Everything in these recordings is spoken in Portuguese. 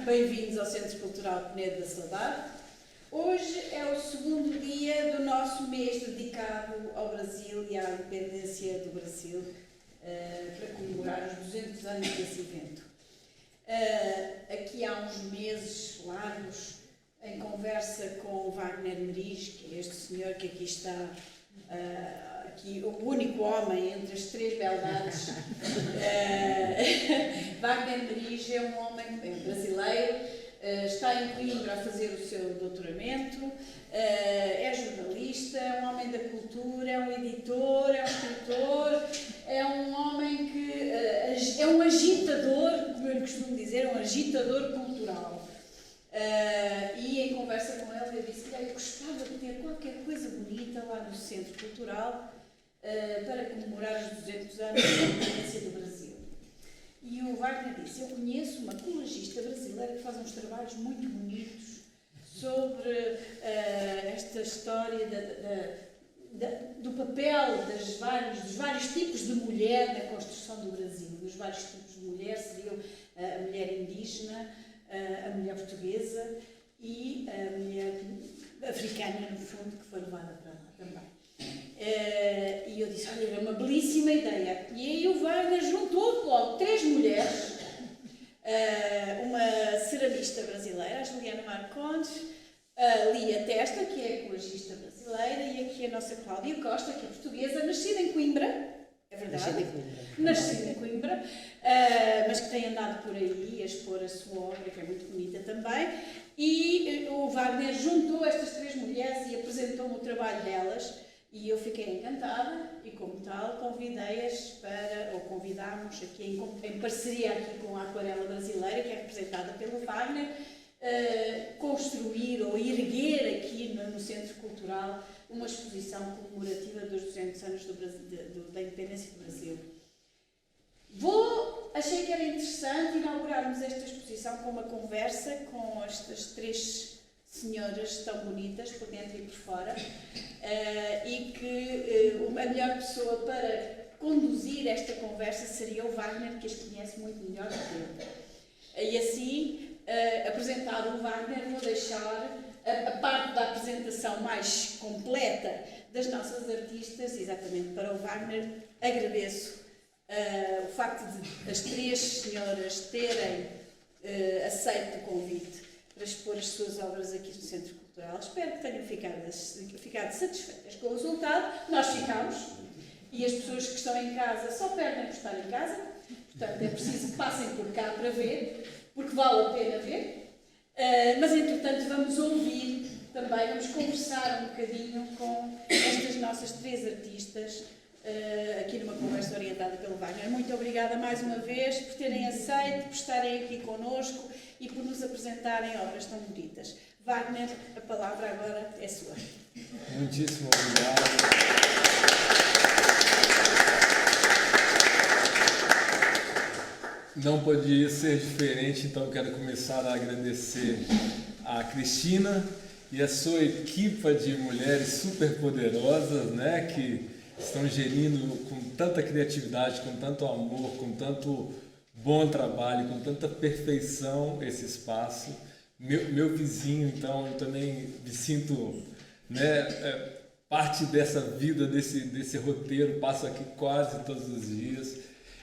Bem-vindos ao Centro Cultural Penedo da Saudade. Hoje é o segundo dia do nosso mês dedicado ao Brasil e à independência do Brasil, para comemorar os 200 anos desse evento. Aqui há uns meses largos, em conversa com o Wagner Meriz, que é este senhor que aqui está, aqui, o único homem entre as três beldades. Wagner Meriz é um homem brasileiro, está em Coimbra a fazer o seu doutoramento, é jornalista, é um homem da cultura, é um editor, é um escritor, é um homem que é um agitador, como eu costumo dizer, é um agitador cultural. E em conversa com ele eu disse que eu gostava de ter qualquer coisa bonita lá no Centro Cultural para comemorar os 200 anos da independência do Brasil. E o Wagner disse, eu conheço uma colagista brasileira que faz uns trabalhos muito bonitos sobre esta história do papel dos vários tipos de mulher na construção do Brasil. Os vários tipos de mulher seriam a mulher indígena, a mulher portuguesa e a mulher africana, no fundo, que foi levada para lá também. E eu disse, olha, é uma belíssima ideia. E aí o Wagner juntou logo três mulheres, uma ceramista brasileira, a Juliana Marcondes, a Lia Testa, que é ecologista brasileira, e aqui a nossa Cláudia Costa, que é portuguesa, nascida em Coimbra, é verdade, nascida em Coimbra, mas que tem andado por aí a expor a sua obra, que é muito bonita também, e o Wagner juntou estas três mulheres e apresentou-me o trabalho delas, e eu fiquei encantada, e como tal convidei-as ou convidámos aqui em parceria aqui com a Aquarela Brasileira, que é representada pelo Wagner, construir ou erguer aqui no Centro Cultural uma exposição comemorativa dos 200 anos da independência do Brasil. Achei que era interessante inaugurarmos esta exposição com uma conversa com estas três senhoras tão bonitas, por dentro e por fora, e que a melhor pessoa para conduzir esta conversa seria o Wagner, que as conhece muito melhor do que eu. E assim, apresentado o Wagner, vou deixar a parte da apresentação mais completa das nossas artistas, exatamente para o Wagner. Agradeço o facto de as três senhoras terem aceito o convite para expor as suas obras aqui no Centro Cultural. Espero que tenham ficado satisfeitas com o resultado. Nós ficamos, e as pessoas que estão em casa só perdem por estar em casa, portanto é preciso que passem por cá para ver, porque vale a pena ver. Mas entretanto vamos ouvir também, vamos conversar um bocadinho com estas nossas três artistas, aqui numa conversa orientada pelo Wagner. Muito obrigada mais uma vez por terem aceito, por estarem aqui connosco e por nos apresentarem obras tão bonitas. Wagner, a palavra agora é sua. Muitíssimo obrigado. Não podia ser diferente, então quero começar a agradecer a Cristina e a sua equipe de mulheres super poderosas, né, que estão gerindo com tanta criatividade, com tanto amor, com tanto bom trabalho, com tanta perfeição esse espaço. Meu vizinho, então, eu também me sinto, né, parte dessa vida, desse roteiro, passo aqui quase todos os dias.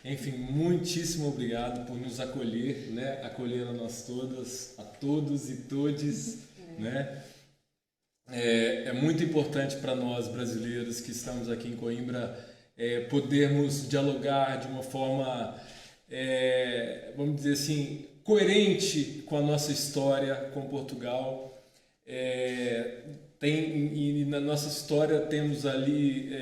Enfim, muitíssimo obrigado por nos acolher, né, acolher a nós todas, a todos e todes, né. É muito importante para nós brasileiros que estamos aqui em Coimbra podermos dialogar de uma forma, vamos dizer assim, coerente com a nossa história, com Portugal. E na nossa história temos ali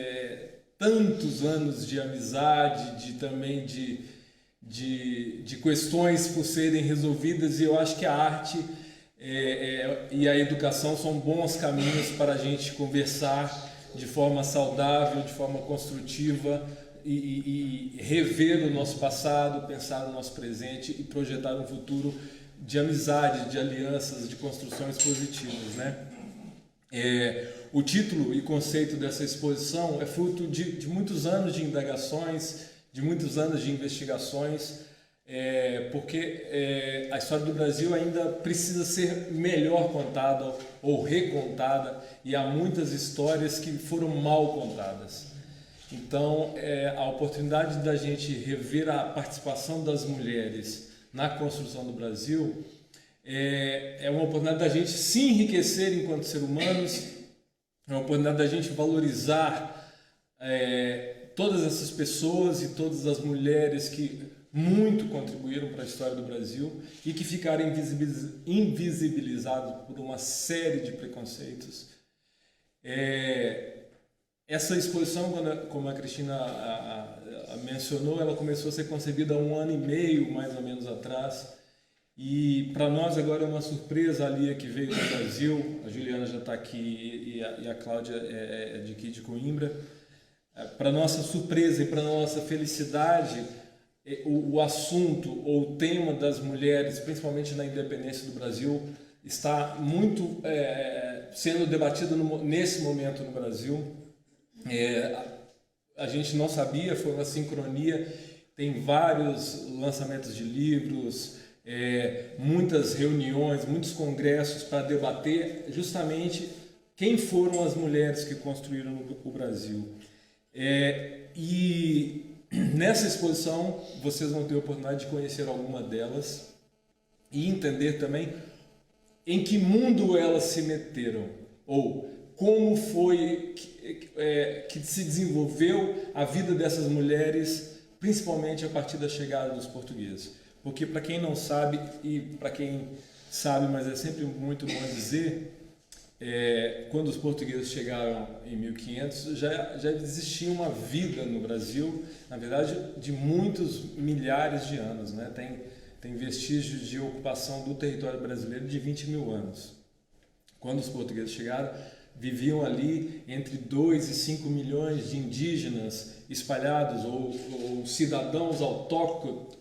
tantos anos de amizade, também de questões por serem resolvidas, e eu acho que a arte e a educação são bons caminhos para a gente conversar de forma saudável, de forma construtiva e rever o nosso passado, pensar no nosso presente e projetar um futuro de amizade, de alianças, de construções positivas, né? O título e conceito dessa exposição é fruto de muitos anos de indagações, de muitos anos de investigações, porque a história do Brasil ainda precisa ser melhor contada ou recontada, e há muitas histórias que foram mal contadas. Então, a oportunidade da gente rever a participação das mulheres na construção do Brasil é uma oportunidade da gente se enriquecer enquanto seres humanos, é uma oportunidade da gente valorizar todas essas pessoas e todas as mulheres que muito contribuíram para a história do Brasil e que ficaram invisibilizados por uma série de preconceitos. Essa exposição, como a Cristina mencionou, ela começou a ser concebida há 1 ano e meio, mais ou menos, atrás. E para nós agora é uma surpresa a Lia, que veio do Brasil, a Juliana já está aqui e a Cláudia é de aqui de Coimbra. Para nossa surpresa e para nossa felicidade, o assunto ou o tema das mulheres, principalmente na independência do Brasil, está muito sendo debatido nesse momento no Brasil. A gente não sabia, foi uma sincronia, tem vários lançamentos de livros, muitas reuniões, muitos congressos para debater justamente quem foram as mulheres que construíram o Brasil. E nessa exposição vocês vão ter a oportunidade de conhecer alguma delas e entender também em que mundo elas se meteram, ou como foi que se desenvolveu a vida dessas mulheres, principalmente a partir da chegada dos portugueses. Porque, para quem não sabe, e para quem sabe, mas é sempre muito bom dizer, quando os portugueses chegaram em 1500, já existia uma vida no Brasil, na verdade, de muitos milhares de anos, né? Tem vestígios de ocupação do território brasileiro de 20 mil anos. Quando os portugueses chegaram, viviam ali entre 2 e 5 milhões de indígenas espalhados, ou cidadãos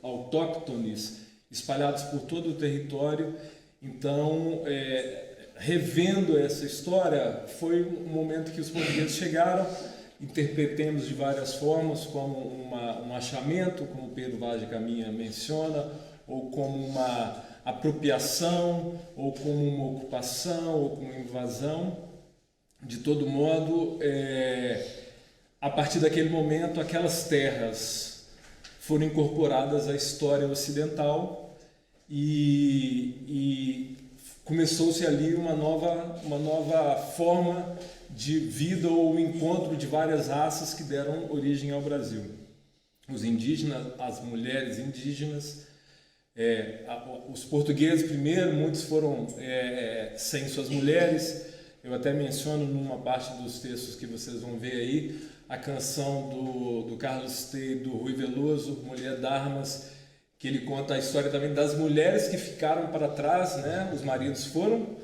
autóctones espalhados por todo o território. Então, revendo essa história, foi um momento que os portugueses chegaram, interpretemos de várias formas, como um achamento, como Pedro Vaz de Caminha menciona, ou como uma apropriação, ou como uma ocupação, ou como uma invasão. De todo modo, a partir daquele momento, aquelas terras foram incorporadas à história ocidental e começou-se ali uma nova forma de vida ou encontro de várias raças que deram origem ao Brasil. Os indígenas, as mulheres indígenas, os portugueses primeiro, muitos foram sem suas mulheres. Eu até menciono numa parte dos textos que vocês vão ver aí a canção do Carlos T. do Rui Veloso, Mulher d'Armas, que ele conta a história também das mulheres que ficaram para trás, né? Os maridos foram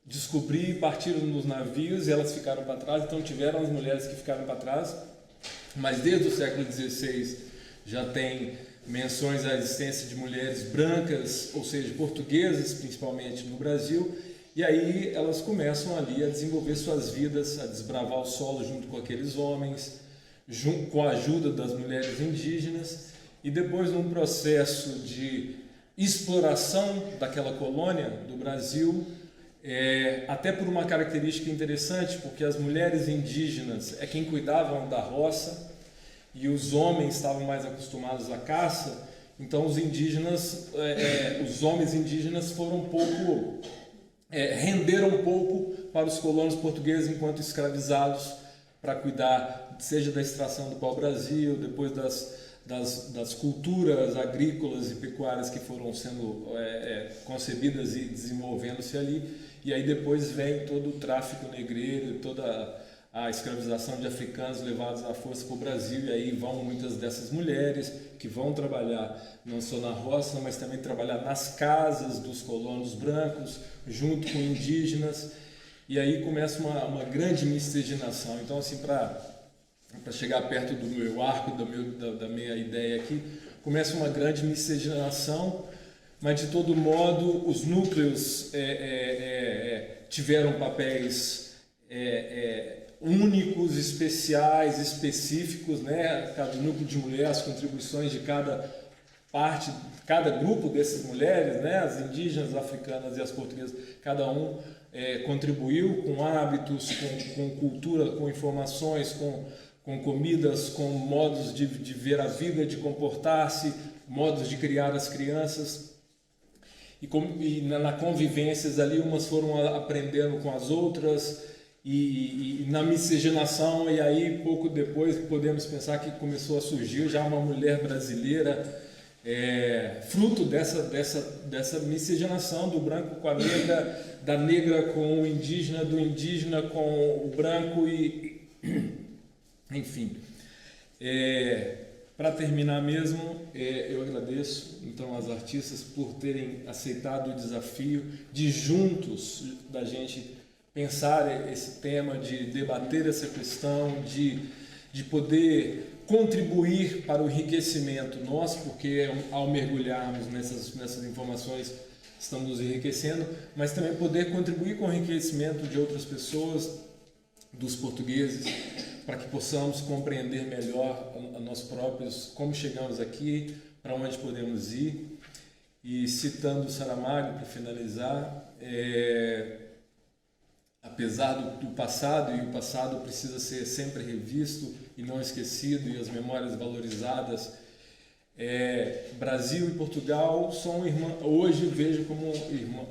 descobrir e partiram nos navios e elas ficaram para trás, então tiveram as mulheres que ficaram para trás. Mas desde o século XVI já tem menções à existência de mulheres brancas, ou seja, portuguesas principalmente no Brasil. E aí elas começam ali a desenvolver suas vidas, a desbravar o solo junto com aqueles homens, com a ajuda das mulheres indígenas, e depois num processo de exploração daquela colônia do Brasil, até por uma característica interessante, porque as mulheres indígenas quem cuidavam da roça e os homens estavam mais acostumados à caça, então os homens indígenas foram um pouco... renderam um pouco para os colonos portugueses enquanto escravizados para cuidar, seja da extração do pau-brasil, depois das culturas agrícolas e pecuárias que foram sendo concebidas e desenvolvendo-se ali, e aí depois vem todo o tráfico negreiro, toda a escravização de africanos levados à força para o Brasil, e aí vão muitas dessas mulheres que vão trabalhar não só na roça, mas também trabalhar nas casas dos colonos brancos, junto com indígenas, e aí começa uma grande miscigenação. Então, assim, para chegar perto do meu arco, da minha ideia aqui, começa uma grande miscigenação, mas de todo modo os núcleos tiveram papéis únicos, especiais, específicos, né? Cada núcleo de mulher, as contribuições de cada parte, cada grupo dessas mulheres, né, as indígenas, as africanas e as portuguesas, cada um contribuiu com hábitos, com cultura, com informações, com comidas, com modos de ver a vida, de comportar-se, modos de criar as crianças. E na convivências ali, umas foram aprendendo com as outras, e na miscigenação, e aí pouco depois podemos pensar que começou a surgir já uma mulher brasileira, fruto dessa miscigenação do branco com a negra, da negra com o indígena, do indígena com o branco, e enfim. Para terminar mesmo, eu agradeço então às artistas por terem aceitado o desafio de juntos da gente pensar esse tema, de debater essa questão, de poder contribuir para o enriquecimento nosso, porque ao mergulharmos nessas informações estamos nos enriquecendo, mas também poder contribuir com o enriquecimento de outras pessoas, dos portugueses, para que possamos compreender melhor a nós próprios, como chegamos aqui, para onde podemos ir. E citando Saramago, para finalizar, apesar do passado, e o passado precisa ser sempre revisto e não esquecido, e as memórias valorizadas, Brasil e Portugal são irmãs. Hoje vejo como irmãs,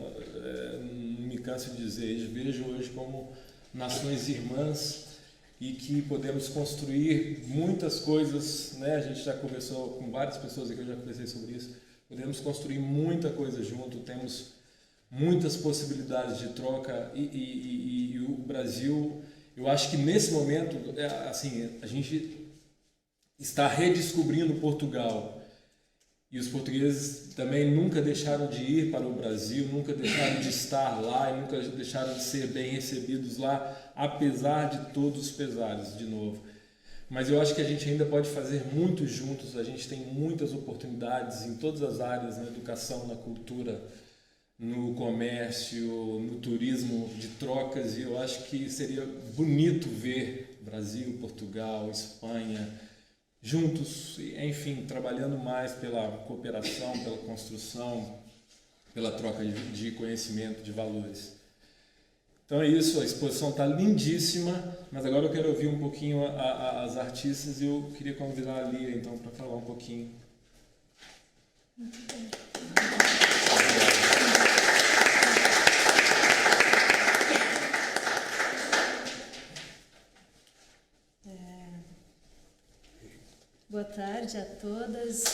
não me canso de dizer, vejo hoje como nações irmãs, e que podemos construir muitas coisas, né? A gente já conversou com várias pessoas aqui, eu já conversei sobre isso, podemos construir muita coisa junto, temos muitas possibilidades de troca, e o Brasil, eu acho que nesse momento, assim, a gente está redescobrindo Portugal, e os portugueses também nunca deixaram de ir para o Brasil, nunca deixaram de estar lá, e nunca deixaram de ser bem recebidos lá, apesar de todos os pesares, de novo. Mas eu acho que a gente ainda pode fazer muito juntos, a gente tem muitas oportunidades em todas as áreas, na educação, na cultura, no comércio, no turismo, de trocas, e eu acho que seria bonito ver Brasil, Portugal, Espanha, juntos, enfim, trabalhando mais pela cooperação, pela construção, pela troca de conhecimento, de valores. Então é isso, a exposição está lindíssima, mas agora eu quero ouvir um pouquinho as artistas, e eu queria convidar a Lia então para falar um pouquinho. Muito bem. Boa tarde a todas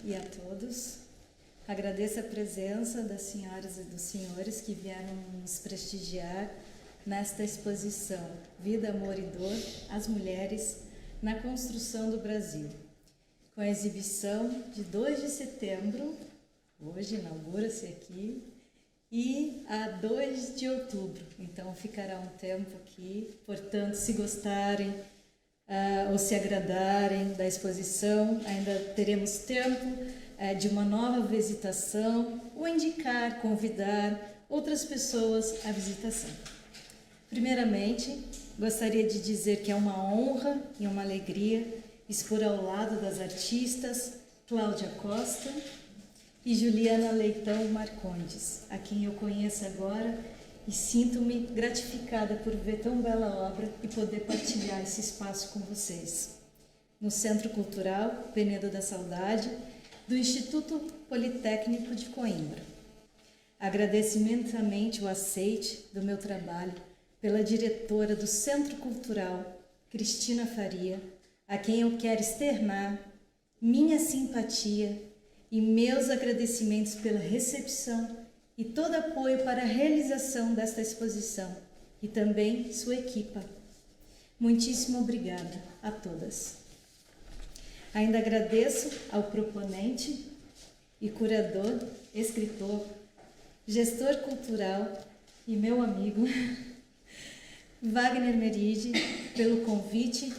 e a todos. Agradeço a presença das senhoras e dos senhores que vieram nos prestigiar nesta exposição Vida, Amor e Dor, as Mulheres na Construção do Brasil, com a exibição de 2 de setembro, hoje inaugura-se aqui, e a 2 de outubro. Então ficará um tempo aqui, portanto, se gostarem ou se agradarem da exposição, ainda teremos tempo de uma nova visitação, ou indicar, convidar outras pessoas à visitação. Primeiramente, gostaria de dizer que é uma honra e uma alegria expor ao lado das artistas Cláudia Costa e Juliana Leitão Marcondes, a quem eu conheço agora, e sinto-me gratificada por ver tão bela obra e poder partilhar esse espaço com vocês. No Centro Cultural Penedo da Saudade, do Instituto Politécnico de Coimbra. Agradeço imensamente o aceite do meu trabalho pela diretora do Centro Cultural, Cristina Faria, a quem eu quero externar minha simpatia e meus agradecimentos pela recepção e todo apoio para a realização desta exposição, e também sua equipa. Muitíssimo obrigada a todas. Ainda agradeço ao proponente e curador, escritor, gestor cultural e meu amigo Wagner Merige pelo convite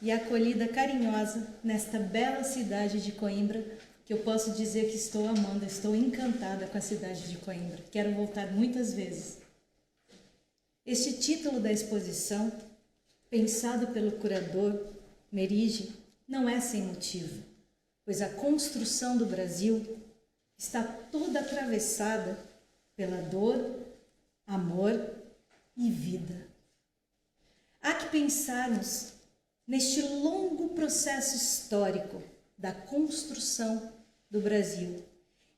e acolhida carinhosa nesta bela cidade de Coimbra, que eu posso dizer que estou amando, estou encantada com a cidade de Coimbra. Quero voltar muitas vezes. Este título da exposição, pensado pelo curador Merige, não é sem motivo, pois a construção do Brasil está toda atravessada pela dor, amor e vida. Há que pensarmos neste longo processo histórico da construção do Brasil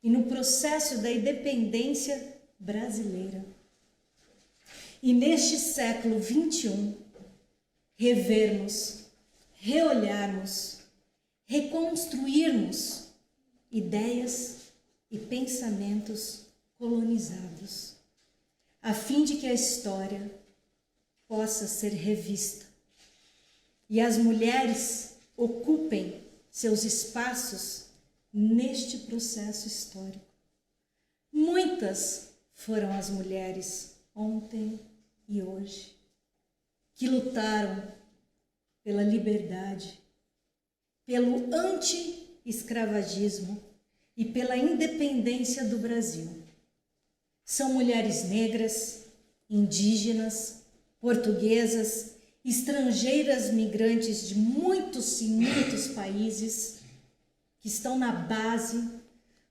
e no processo da independência brasileira. E neste século XXI, revermos, reolharmos, reconstruirmos ideias e pensamentos colonizados, a fim de que a história possa ser revista e as mulheres ocupem seus espaços neste processo histórico. Muitas foram as mulheres ontem e hoje que lutaram pela liberdade, pelo anti-escravagismo e pela independência do Brasil. São mulheres negras, indígenas, portuguesas, estrangeiras migrantes de muitos e muitos países que estão na base,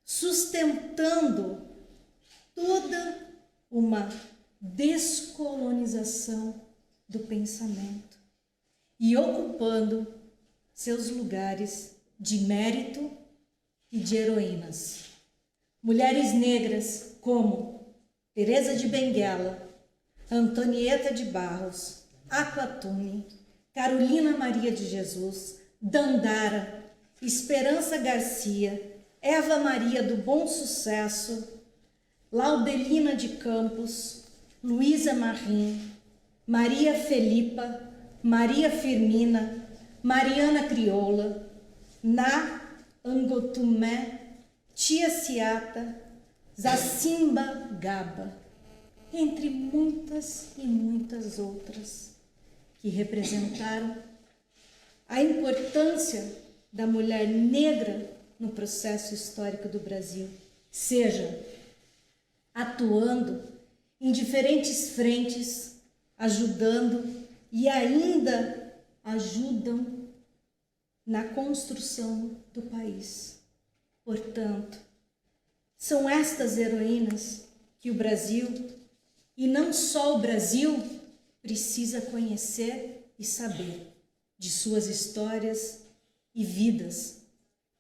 sustentando toda uma descolonização do pensamento e ocupando seus lugares de mérito e de heroínas. Mulheres negras como Teresa de Benguela, Antonieta de Barros, Aquatune, Carolina Maria de Jesus, Dandara, Esperança Garcia, Eva Maria do Bom Sucesso, Laudelina de Campos, Luísa Marim, Maria Felipa, Maria Firmina, Mariana Crioula, Na Angotumé, Tia Ciata, Zacimba Gaba, entre muitas e muitas outras, que representaram a importância da mulher negra no processo histórico do Brasil, seja atuando em diferentes frentes, ajudando e ainda ajudam na construção do país. Portanto, são estas heroínas que o Brasil, e não só o Brasil, precisa conhecer e saber de suas histórias e vidas,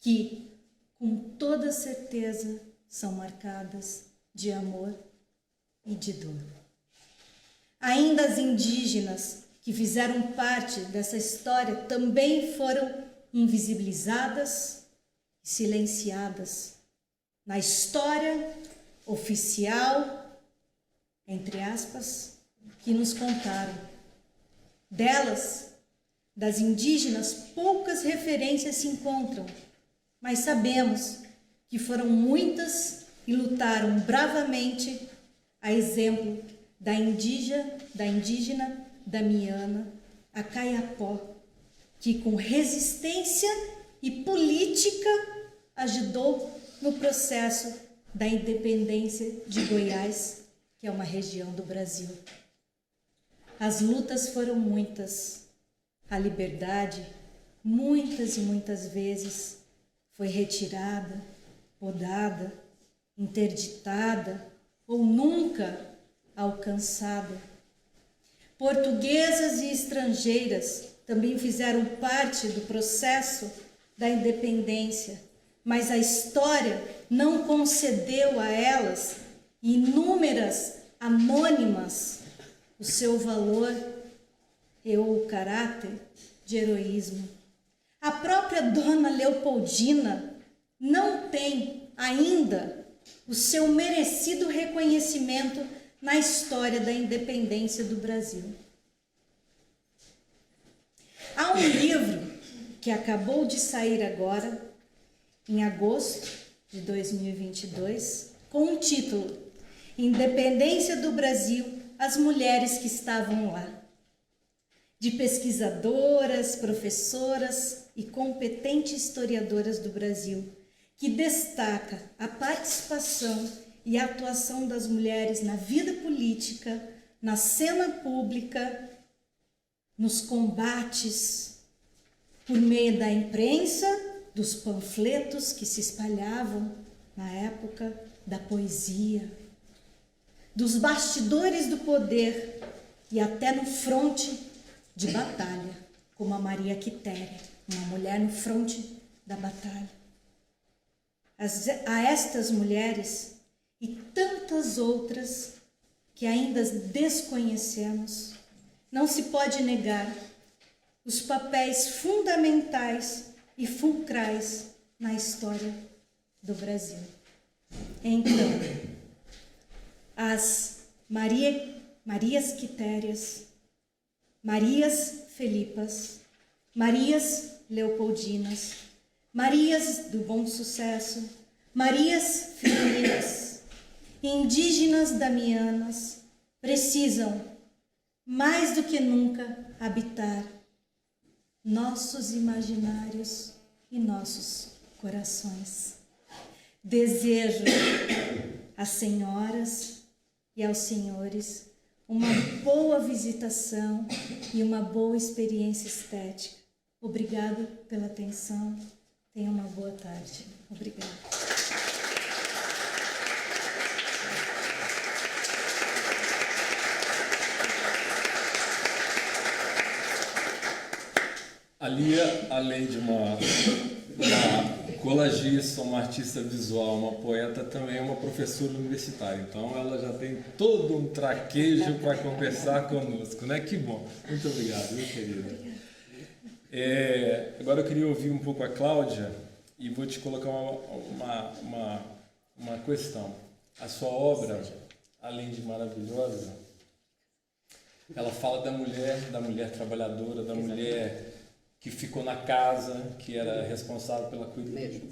que, com toda certeza, são marcadas de amor e de dor. Ainda as indígenas que fizeram parte dessa história também foram invisibilizadas e silenciadas na história oficial, entre aspas, que nos contaram. Delas, das indígenas, poucas referências se encontram, mas sabemos que foram muitas e lutaram bravamente, a exemplo da indígena Damiana Acaiapó, que com resistência e política ajudou no processo da independência de Goiás, que é uma região do Brasil. As lutas foram muitas. A liberdade, muitas e muitas vezes, foi retirada, podada, interditada ou nunca alcançada. Portuguesas e estrangeiras também fizeram parte do processo da independência, mas a história não concedeu a elas, inúmeras anônimas, o seu valor e o caráter de heroísmo. A própria Dona Leopoldina não tem ainda o seu merecido reconhecimento na história da independência do Brasil. Há um livro que acabou de sair agora, em agosto de 2022, com o título Independência do Brasil, as mulheres que estavam lá, de pesquisadoras, professoras e competentes historiadoras do Brasil, que destaca a participação e a atuação das mulheres na vida política, na cena pública, nos combates por meio da imprensa dos panfletos que se espalhavam na época da poesia, dos bastidores do poder e até no fronte de batalha, como a Maria Quitéria, uma mulher no fronte da batalha. A estas mulheres e tantas outras que ainda desconhecemos, não se pode negar os papéis fundamentais e fulcrais na história do Brasil. Então, as Marias Quitérias, Marias Felipas, Marias Leopoldinas, Marias do Bom Sucesso, Marias Femininas, indígenas damianas, precisam, mais do que nunca, habitar nossos imaginários e nossos corações. Desejo às senhoras e aos senhores uma boa visitação e uma boa experiência estética. Obrigada pela atenção. Tenha uma boa tarde. Obrigada. A Lia, além de uma colagista, uma artista visual, uma poeta, também é uma professora universitária. Então ela já tem todo um traquejo para conversar conosco, né? Que bom. Muito obrigado, meu querida. Agora eu queria ouvir um pouco a Cláudia e vou te colocar uma questão. A sua obra, além de maravilhosa, ela fala da mulher trabalhadora, da mulher que ficou na casa, que era responsável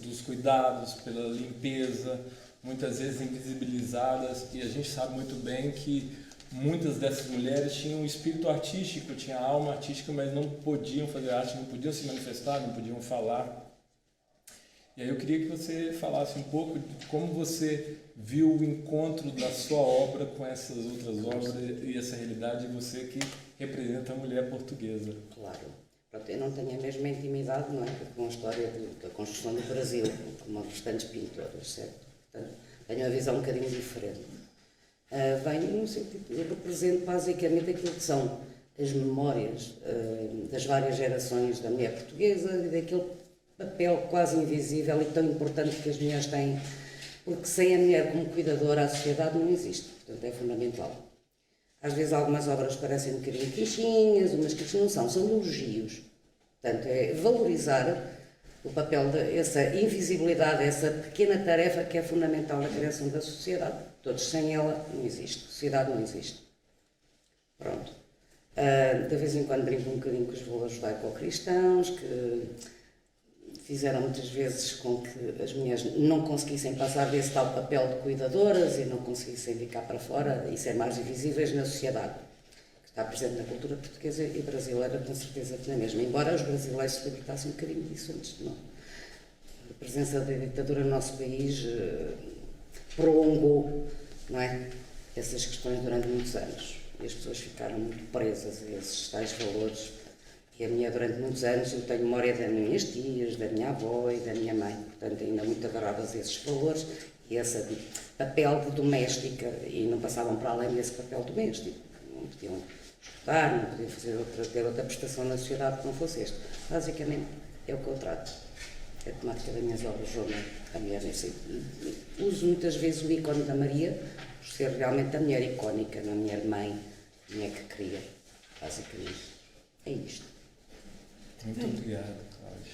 dos cuidados, pela limpeza, muitas vezes invisibilizadas, e a gente sabe muito bem que muitas dessas mulheres tinham um espírito artístico, tinham alma artística, mas não podiam fazer arte, não podiam se manifestar, não podiam falar. E aí eu queria que você falasse um pouco de como você viu o encontro da sua obra com essas outras obras e essa realidade de você que representa a mulher portuguesa. Claro. Eu não tenho a mesma intimidade, não é, com a história da construção do Brasil, como os restantes pintores, certo? Portanto, tenho uma visão um bocadinho diferente. Venho no sentido, eu represento basicamente aquilo que são as memórias das várias gerações da mulher portuguesa e daquele papel quase invisível e tão importante que as mulheres têm, porque sem a mulher como cuidadora a sociedade não existe, portanto é fundamental. Às vezes algumas obras parecem um bocadinho queixinhas, umas que não são elogios. Portanto, é valorizar o papel dessa invisibilidade, essa pequena tarefa que é fundamental na criação da sociedade. Todos sem ela não existe, sociedade não existe. Pronto. De vez em quando brinco um bocadinho com os valores judaico-cristãos, que fizeram muitas vezes com que as mulheres não conseguissem passar desse tal papel de cuidadoras e não conseguissem ficar para fora e ser mais invisíveis na sociedade, que está presente na cultura portuguesa e brasileira, com certeza que não é mesmo, embora os brasileiros se libertassem um bocadinho disso antes de nós. A presença da ditadura no nosso país prolongou, não é, essas questões durante muitos anos e as pessoas ficaram muito presas a esses tais valores. E a minha, durante muitos anos, eu tenho memória das minhas tias, da minha avó e da minha mãe, portanto, ainda muito agarradas a esses valores e esse papel de doméstica, e não passavam para além desse papel doméstico. Não podiam estudar, não podiam ter outra prestação na sociedade que não fosse este. Basicamente, é o que eu trato. É a temática das minhas obras, a mulher em si. Uso muitas vezes o ícone da Maria, por ser realmente a mulher icónica, a mulher mãe, a mulher que cria, basicamente. É isto. Muito obrigado, Cláudia.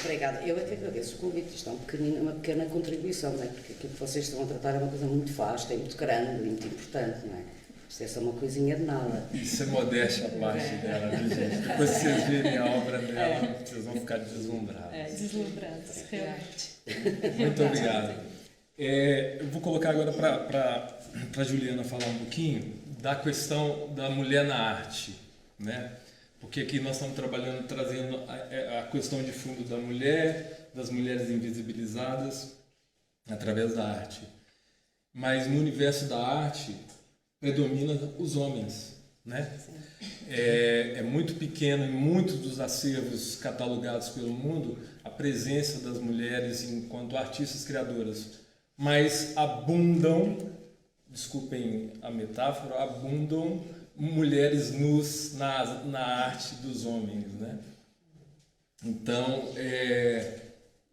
Obrigada. Eu é que agradeço o convite. Isto é uma pequena contribuição, não é? Porque aquilo que vocês estão a tratar é uma coisa muito vasta, é muito grande, muito importante, não é? Isto é só uma coisinha de nada. Isso é modéstia a parte dela, viu, gente? Depois que vocês verem a obra dela, vocês vão ficar deslumbrados. Deslumbrados, realmente. Muito obrigado. Eu vou colocar agora para a Juliana falar um pouquinho da questão da mulher na arte, né? Porque aqui nós estamos trabalhando, trazendo a questão de fundo da mulher, das mulheres invisibilizadas através da arte. Mas no universo da arte predomina os homens, né? É muito pequeno em muitos dos acervos catalogados pelo mundo a presença das mulheres enquanto artistas criadoras, mas abundam, desculpem a metáfora, abundam mulheres nus na arte dos homens, né? Então,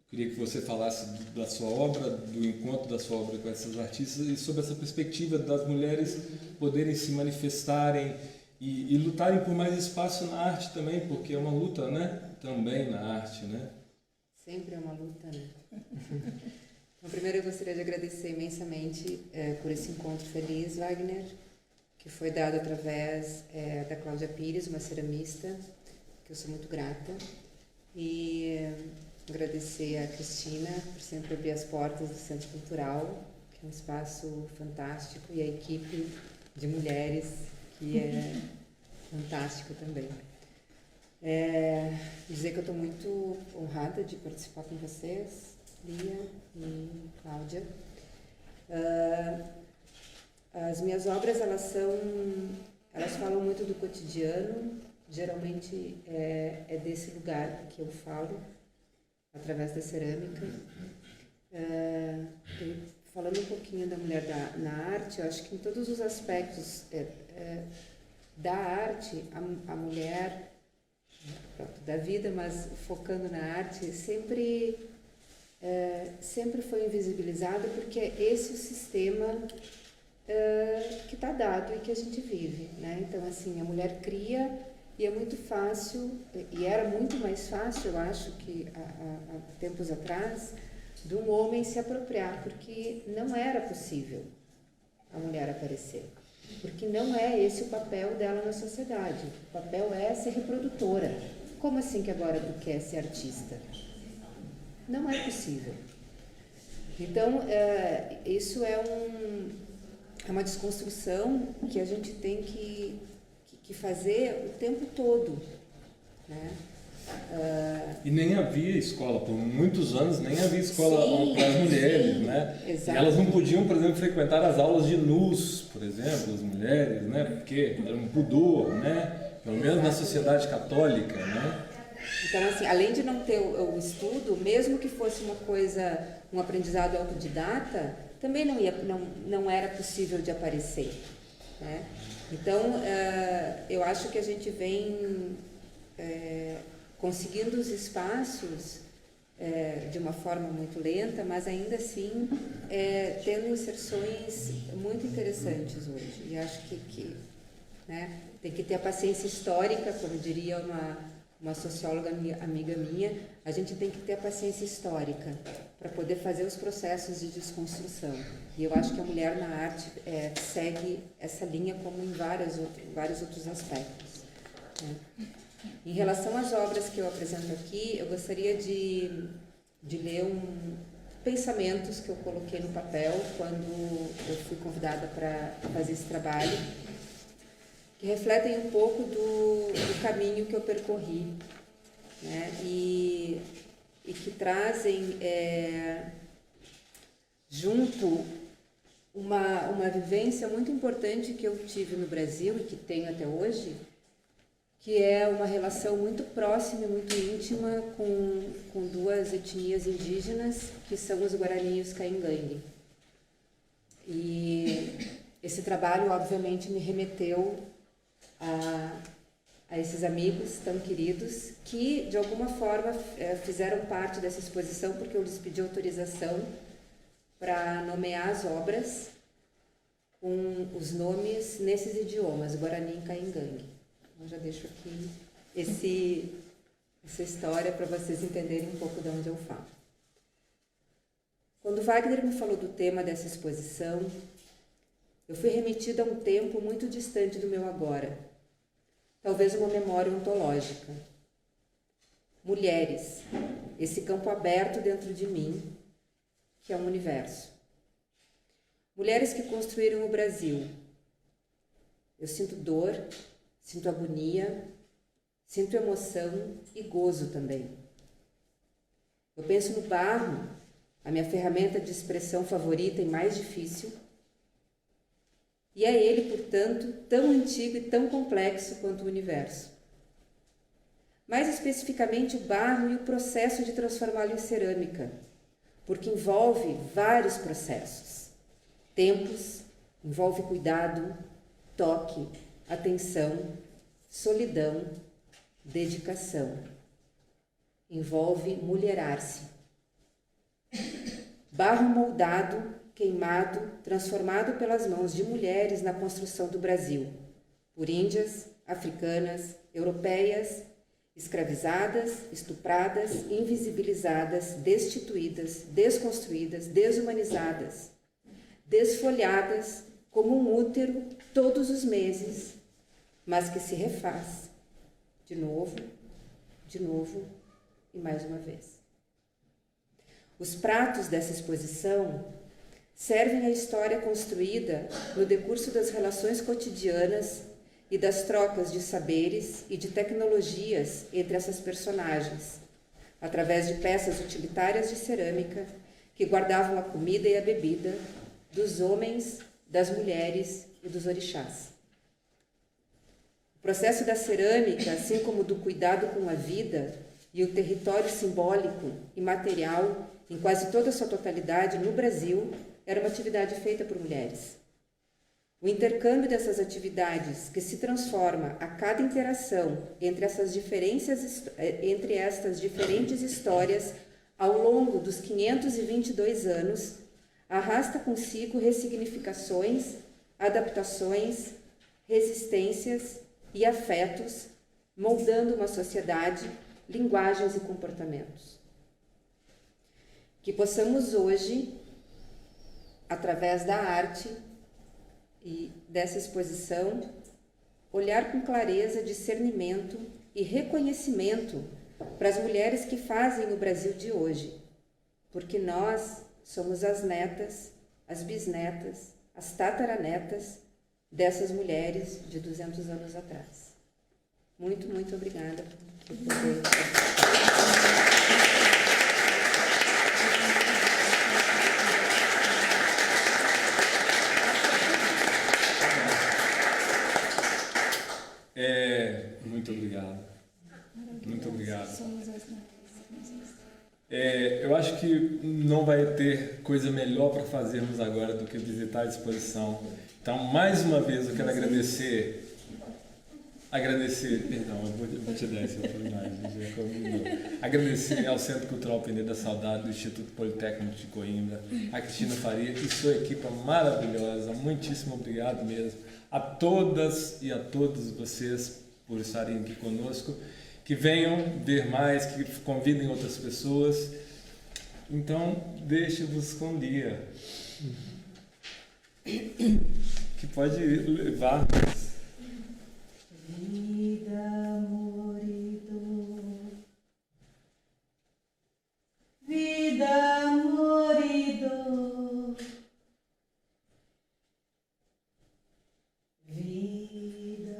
queria que você falasse da sua obra, do encontro da sua obra com essas artistas e sobre essa perspectiva das mulheres poderem se manifestarem e lutarem por mais espaço na arte também, porque é uma luta, né? Também na arte, né? Sempre é uma luta, né? Então, primeiro eu gostaria de agradecer imensamente por esse encontro feliz, Wagner, que foi dado através da Cláudia Pires, uma ceramista, que eu sou muito grata. E agradecer a Cristina por sempre abrir as portas do Centro Cultural, que é um espaço fantástico, e a equipe de mulheres, que é fantástico também. Dizer que eu estou muito honrada de participar com vocês, Lia e Cláudia. As minhas obras, elas falam muito do cotidiano, geralmente é desse lugar que eu falo, através da cerâmica. Falando um pouquinho da mulher na arte, eu acho que em todos os aspectos da arte, a mulher, da vida, mas focando na arte, sempre foi invisibilizada, porque é esse o sistema que está dado e que a gente vive, né? Então, assim, a mulher cria e é muito fácil, e era muito mais fácil, eu acho, que há tempos atrás, de um homem se apropriar, porque não era possível a mulher aparecer, porque não é esse o papel dela na sociedade. O papel é ser reprodutora. Como assim que agora tu quer ser artista? Não é possível. Então, isso é uma desconstrução que a gente tem que fazer o tempo todo, né? E nem havia escola, por muitos anos nem havia escola para as mulheres, né? Exato. E elas não podiam, por exemplo, frequentar as aulas de nus, por exemplo, as mulheres, né? Porque era um pudor, né? Pelo menos na sociedade católica, né? Então, assim, além de não ter o estudo, mesmo que fosse uma coisa, um aprendizado autodidata, também não era possível de aparecer, né? Então, eu acho que a gente vem conseguindo os espaços de uma forma muito lenta, mas ainda assim tendo inserções muito interessantes hoje. E acho que né, tem que ter a paciência histórica, como diria uma socióloga amiga minha, a gente tem que ter a paciência histórica para poder fazer os processos de desconstrução. E eu acho que a mulher na arte segue essa linha como em vários outros aspectos, né? Em relação às obras que eu apresento aqui, eu gostaria de ler pensamentos que eu coloquei no papel quando eu fui convidada para fazer esse trabalho, que refletem um pouco do caminho que eu percorri, né? E que trazem junto uma vivência muito importante que eu tive no Brasil e que tenho até hoje, que é uma relação muito próxima e muito íntima com duas etnias indígenas, que são os Guarani e os Caingangue. E esse trabalho, obviamente, me remeteu a esses amigos tão queridos que, de alguma forma, fizeram parte dessa exposição, porque eu lhes pedi autorização para nomear as obras com os nomes nesses idiomas, Guarani e Caingangue. Eu já deixo aqui essa história para vocês entenderem um pouco de onde eu falo. Quando Wagner me falou do tema dessa exposição, eu fui remetida a um tempo muito distante do meu agora, talvez uma memória ontológica. Mulheres, esse campo aberto dentro de mim, que é um universo. Mulheres que construíram o Brasil. Eu sinto dor, sinto agonia, sinto emoção e gozo também. Eu penso no barro, a minha ferramenta de expressão favorita e mais difícil. e é ele, portanto, tão antigo e tão complexo quanto o universo. Mais especificamente o barro e o processo de transformá-lo em cerâmica, porque envolve vários processos, tempos, envolve cuidado, toque, atenção, solidão, dedicação. Envolve mulherar-se. Barro moldado, queimado, transformado pelas mãos de mulheres na construção do Brasil, por índias, africanas, europeias, escravizadas, estupradas, invisibilizadas, destituídas, desconstruídas, desumanizadas, desfolhadas como um útero todos os meses, mas que se refaz de novo e mais uma vez. Os pratos dessa exposição servem à história construída no decurso das relações cotidianas e das trocas de saberes e de tecnologias entre essas personagens, através de peças utilitárias de cerâmica que guardavam a comida e a bebida dos homens, das mulheres e dos orixás. O processo da cerâmica, assim como do cuidado com a vida e o território simbólico e material, em quase toda a sua totalidade, no Brasil, era uma atividade feita por mulheres. O intercâmbio dessas atividades, que se transforma a cada interação entre estas diferentes histórias ao longo dos 522 anos, arrasta consigo ressignificações, adaptações, resistências e afetos, moldando uma sociedade, linguagens e comportamentos. Que possamos hoje, através da arte e dessa exposição, olhar com clareza, discernimento e reconhecimento para as mulheres que fazem o Brasil de hoje, porque nós somos as netas, as bisnetas, as tataranetas dessas mulheres de 200 anos atrás. Muito, muito obrigada por poder Muito obrigado. Muito obrigado. Somos as Eu acho que não vai ter coisa melhor para fazermos agora do que visitar a exposição. Então, mais uma vez, eu quero agradecer, perdão, eu vou te dar essa oportunidade, agradecer ao Centro Cultural Penê da Saudade, do Instituto Politécnico de Coimbra, a Cristina Faria e sua equipe maravilhosa. Muitíssimo obrigado mesmo a todas e a todos vocês por estarem aqui conosco, que venham ver mais, que convidem outras pessoas. Então, deixe-vos com Lia, que pode levar. Vida, amor e dor. Vida, amor e dor. Vida,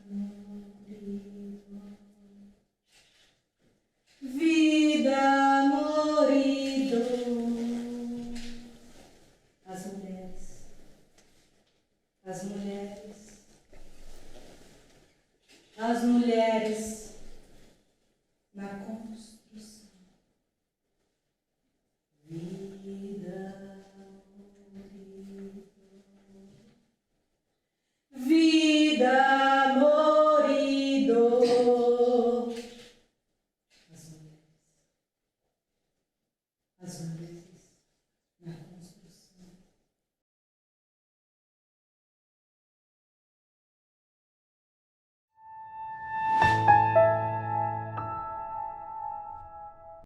amor e dor. Vida, amor e dor. As mulheres. As mulheres. As mulheres na construção. Vida, amor e dor. Vida, amor e dor. As mulheres. As mulheres.